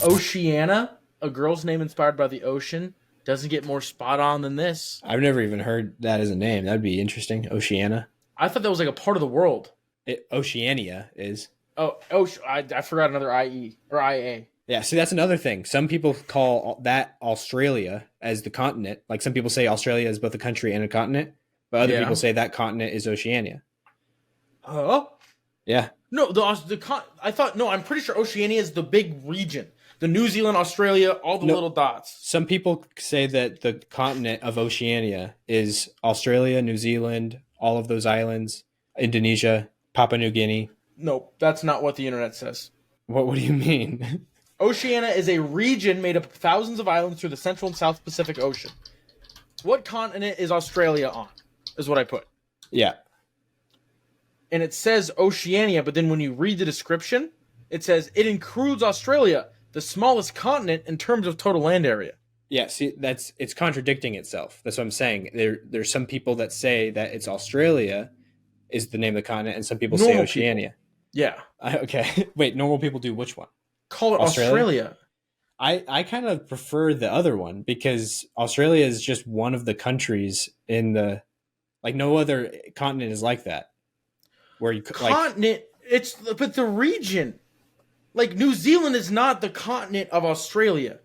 Oceania, a girl's name inspired by the ocean, doesn't get more spot on than this. I've never even heard that as a name. That'd be interesting. Oceania. I thought that was like a part of the world. Oceania is. I forgot another IE or IA. Yeah, see, that's another thing. Some people call that Australia as the continent. Like some people say Australia is both a country and a continent, but other people say that continent is Oceania. Huh? Yeah. No, I thought no. I'm pretty sure Oceania is the big region. The New Zealand, Australia, all the little dots. Some people say that the continent of Oceania is Australia, New Zealand, all of those islands, Indonesia, Papua New Guinea. No, that's not what the internet says. What do you mean? Oceania is a region made up of thousands of islands through the Central and South Pacific Ocean. What continent is Australia on? Is what I put. Yeah. And it says Oceania, but then when you read the description, it says it includes Australia, the smallest continent in terms of total land area. Yeah, see, it's contradicting itself. That's what I'm saying. There's some people that say that it's Australia is the name of the continent, and some people say Oceania. People. Yeah. Okay. Wait, normal people do which one? Call it Australia. I kind of prefer the other one because Australia is just one of the countries in the, like, no other continent is like that. Where you continent, but the region, like New Zealand is not the continent of Australia.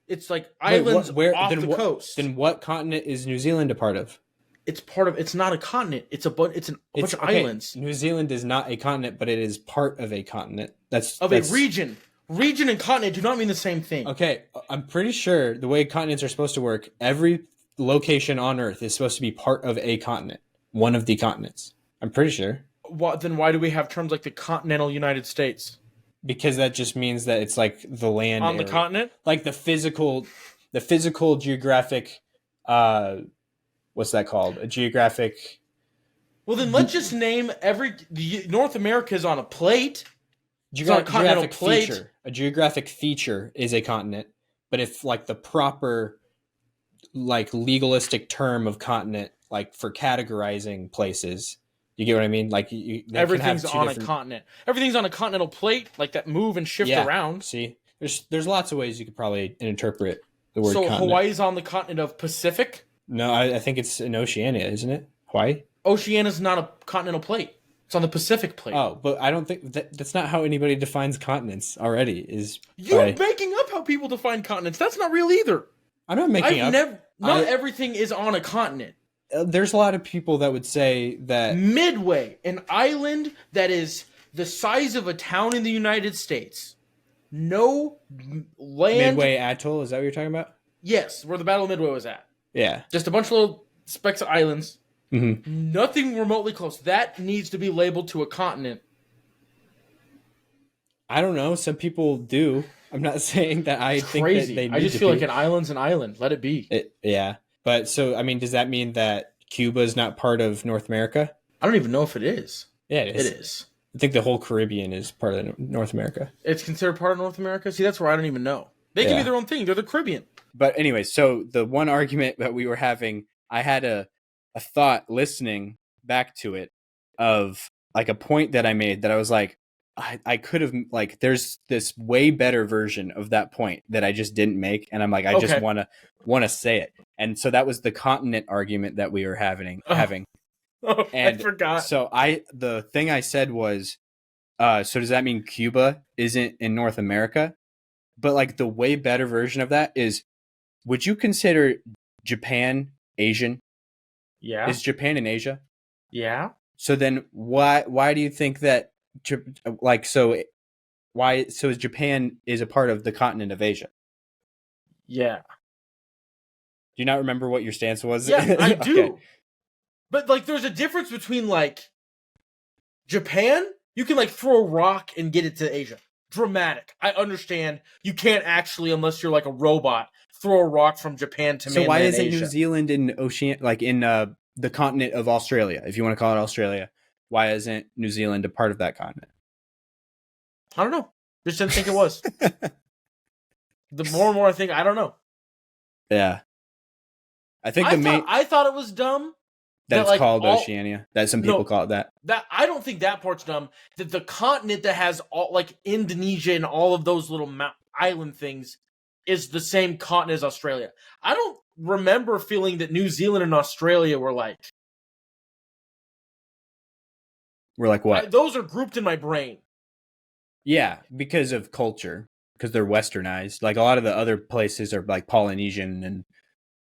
It's like islands off the coast. Then what continent is New Zealand a part of? It's not a continent. It's a bunch of islands. New Zealand is not a continent, but it is part of a continent. That's a region. Region and continent do not mean the same thing. Okay, I'm pretty sure the way continents are supposed to work, every location on Earth is supposed to be part of a continent, one of the continents. I'm pretty sure. Then why do we have terms like the continental United States? Because that just means that it's like the land on the continent, like the physical geographic. What's that called? A geographic. Well, then let's just name North America is on a plate. It's on a continental plate. Feature. A geographic feature is a continent, but if like the proper, like legalistic term of continent, like for categorizing places. You get what I mean? Like everything's on a continent. Everything's on a continental plate, like that move and shift around. See, there's lots of ways you could probably interpret the word. So continent. Hawaii's on the continent of Pacific? No, I think it's in Oceania, isn't it? Hawaii? Oceania's not a continental plate. It's on the Pacific plate. Oh, but I don't think that's not how anybody defines continents already. You're making up how people define continents. That's not real either. I'm not making up. Not everything is on a continent. There's a lot of people that would say that Midway, an island that is the size of a town in the United States. No land. Midway Atoll, is that what you're talking about? Yes, where the Battle of Midway was at. Yeah. Just a bunch of little specks of islands. Mm-hmm. Nothing remotely close. That needs to be labeled to a continent. I don't know. Some people do. I'm not saying that I think crazy. That they need I just feel like an island's an island. Let it be. Yeah. But so, I mean, does that mean that Cuba is not part of North America? I don't even know if it is. Yeah, it is. It is. I think the whole Caribbean is part of North America. It's considered part of North America? See, that's where I don't even know. They can be their own thing. They're the Caribbean. But anyway, so the one argument that we were having, I had a thought listening back to it of like a point that I made that I was like, I could have, like, there's this way better version of that point that I just didn't make. And I'm like, I just want to say it. And so that was the continent argument that we were having. Oh, and I forgot. So the thing I said was, so does that mean Cuba isn't in North America? But like the way better version of that is, would you consider Japan Asian? Yeah. Is Japan in Asia? Yeah. So then why do you think that, like, so Japan is a part of the continent of Asia? Yeah. Do you not remember what your stance was? Yeah, I do. Okay. But like there's a difference between like Japan, you can like throw a rock and get it to Asia. Dramatic. I understand you can't actually, unless you're like a robot, throw a rock from Japan to mainland Asia. So why isn't Asia. New Zealand in ocean, like in the continent of Australia, if you want to call it Australia? Why isn't New Zealand a part of that continent? I don't know. Just didn't think it was. The more and more I think, I don't know. Yeah. I think I thought it was dumb. That it's like called Oceania. That some people call it that. I don't think that part's dumb. That the continent that has all like Indonesia and all of those little island things is the same continent as Australia. I don't remember feeling that New Zealand and Australia were like. We're like what? Those are grouped in my brain. Yeah, because of culture, because they're westernized. Like a lot of the other places are like Polynesian and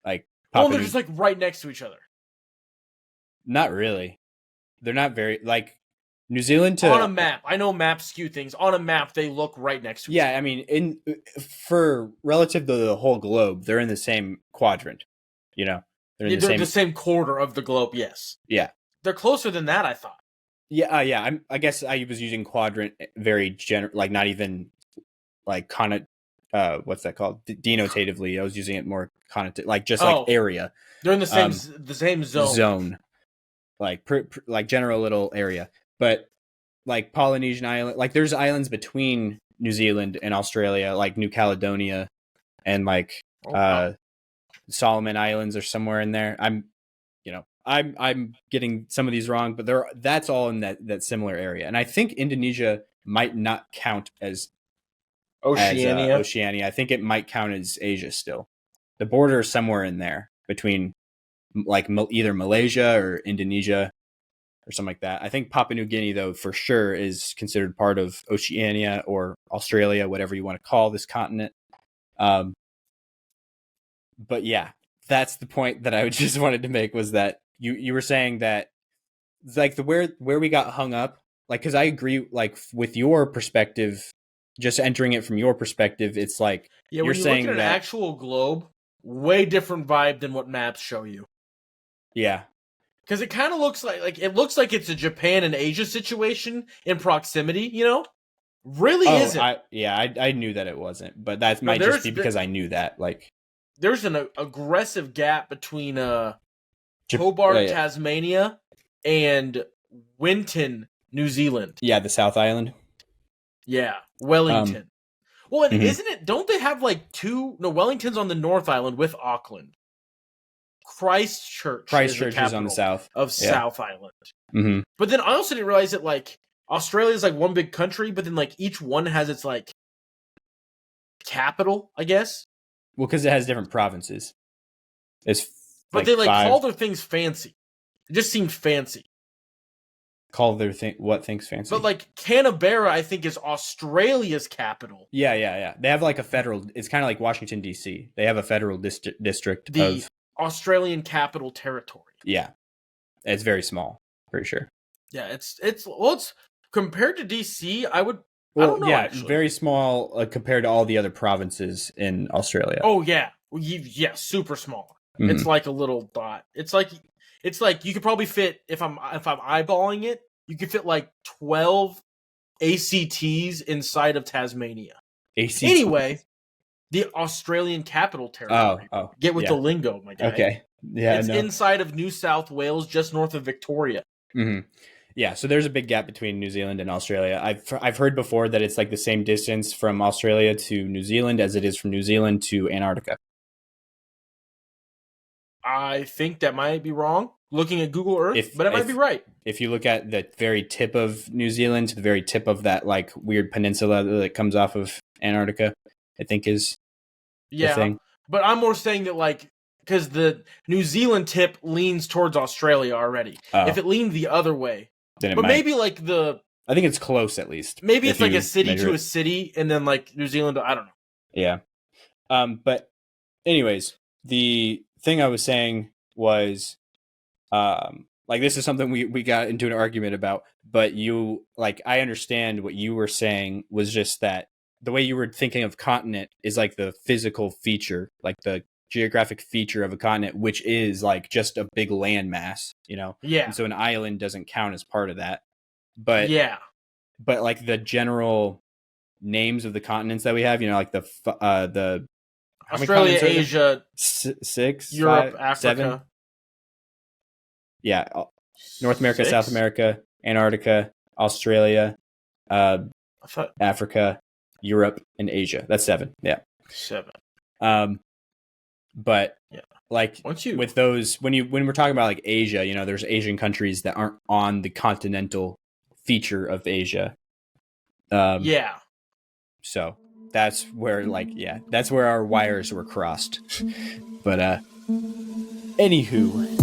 like Well, they're just like right next to each other. Not really. They're not very like New Zealand to on a map. I know maps skew things. On a map, they look right next to each other. Yeah, I mean, for relative to the whole globe, they're in the same quadrant. You know, they're in the same quarter of the globe. Yes. Yeah, they're closer than that. I thought. Yeah, yeah. I guess I was using quadrant very like not even like what's that called? Denotatively, I was using it more like just like area. They're in the same zone. Zone, like like general little area, but like Polynesian island, like there's islands between New Zealand and Australia, like New Caledonia, and like Solomon Islands are somewhere in there. I'm getting some of these wrong, but that's all in that similar area. And I think Indonesia might not count as Oceania. Oceania. I think it might count as Asia still. The border is somewhere in there between like either Malaysia or Indonesia or something like that. I think Papua New Guinea, though, for sure is considered part of Oceania or Australia, whatever you want to call this continent. But yeah, that's the point that I just wanted to make, was that you were saying that like where we got hung up, like, because I agree, like with your perspective, just entering it from your perspective, it's like you're saying look at an actual globe, way different vibe than what maps show you. Yeah. Because it kind of looks like it's a Japan and Asia situation in proximity, you know? Really isn't. I knew that it wasn't, but that might just be because I knew that. Like, there's an aggressive gap between Hobart, Tasmania, and Winton, New Zealand. Yeah, the South Island. Yeah, Wellington. Well, and isn't it? Don't they have like two? No, Wellington's on the North Island with Auckland. Christchurch is on the south of South Island. Mm-hmm. But then I also didn't realize that like Australia is like one big country, but then like each one has its like capital, I guess. Well, because it has different provinces. But they call their things fancy. It just seemed fancy. Call their what things fancy? But like Canberra, I think, is Australia's capital. Yeah. They have like a federal. It's kind of like Washington D.C. They have a federal district of Australian Capital Territory. Yeah, it's very small, pretty sure. Yeah, it's compared to DC. I don't know. Actually. Very small compared to all the other provinces in Australia. Oh yeah, super small. Mm-hmm. It's like a little dot. It's like you could probably fit, if I'm eyeballing it, you could fit like 12 ACTs inside of Tasmania. ACT. Anyway, the Australian Capital Territory. Get with the lingo, my guy. Okay. Yeah. It's inside of New South Wales, just north of Victoria. Mm-hmm. Yeah, so there's a big gap between New Zealand and Australia. I've heard before that it's like the same distance from Australia to New Zealand as it is from New Zealand to Antarctica. I think that might be wrong, looking at Google Earth, but it might be right. If you look at the very tip of New Zealand to the very tip of that like weird peninsula that comes off of Antarctica, I think is the thing. But I'm more saying that like, because the New Zealand tip leans towards Australia already. If it leaned the other way, then maybe like I think it's close at least. Maybe it's like a city to a city, and then like New Zealand. I don't know. Yeah. But anyways, the thing I was saying was, like this is something we got into an argument about, but I understand what you were saying was just that the way you were thinking of continent is like the physical feature, like the geographic feature of a continent, which is like just a big land mass, you know? Yeah. And so an island doesn't count as part of that. But but like the general names of the continents that we have, you know, like the Australia, Asia, 6, Europe, 5, Africa. 7. Yeah, North America, 6? South America, Antarctica, Australia, Africa, Europe, and Asia. That's 7. Yeah, 7. But like with those, when we're talking about like Asia, you know, there's Asian countries that aren't on the continental feature of Asia. So that's where that's where our wires were crossed. But anywho,